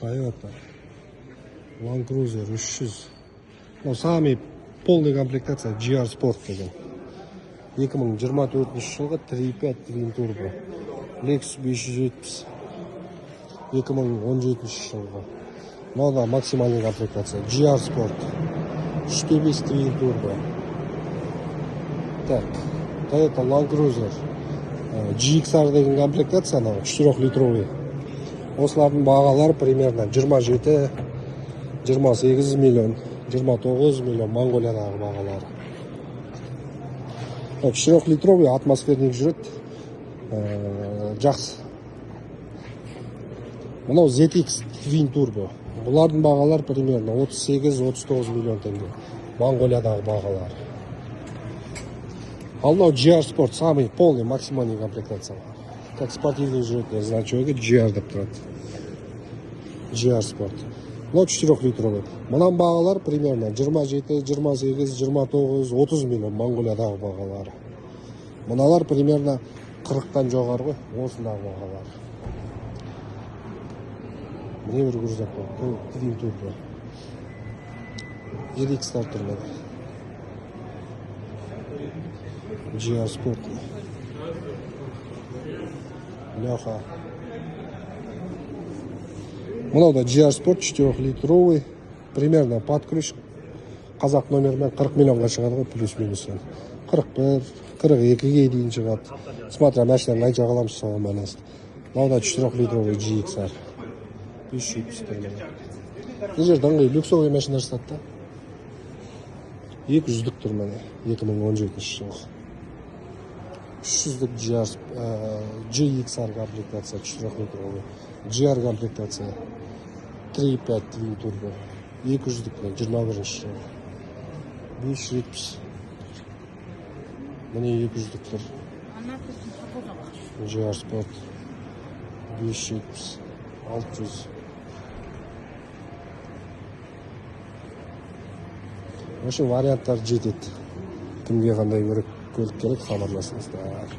Toyota Land Cruiser 300. Bu самый полный комплектация GR Sport деген. 2024 жылғы 3.5 twin turbo. Lexus 570. 2017 жылғы. Мынау да максимальный комплектация GR Sport. 3.5 twin turbo. Так, Toyota Land Cruiser GXR деген комплектация, 4 литровый. Осылардың бағалары примерно 27, 28 миллион, 29 миллион Монголиядағы бағалары. 4 литровый атмосферник жүреді. Жақсы. Мынау ZX Twin Turbo. Бұлардың бағалары примерно 38-39 миллион теңге. Монголиядағы бағалары. Ал мынау GR Sport самый полный максимальный комплектация. Как спортивный жүреді, значогы GR деп тұрады. GR Sport. Мынау 4 литровый. Мұнан бағалар примерно 27, 28, 29, 30 миллион Монголиядағы бағалары. Мұналар примерно 40-тан жоғары ғой, осындағы бағалары. Міне бір күрзак бар, бұл Twin Turbo. RX-тар тұрмады. GR Sport. Леха. Мынау да GR Sport 4 литровый. Примерно под ключ. Қазақ номермен 40 миллионға шығады ғой, плюс-минус. 41, 42-ге дейін шығады. Смотря машинаның қанша қаламыз соған байланысты. Мынау да 4 литровый GXR. 570 теңге. Бұл жерде ыңғай люксовый машина жасады да. 200-дік тұр міне, 2017 жылғы. 300-дік GXR комплектация 4 литровый. GR комплектация 3.5 Twin Turbo. 200-дік 21 жылғы. 570. Міне 200-дік тұр. GR Sport 570. 600. Осы варианттар жетеді. Кімге қандай көлік керек, хабарласыңыздар.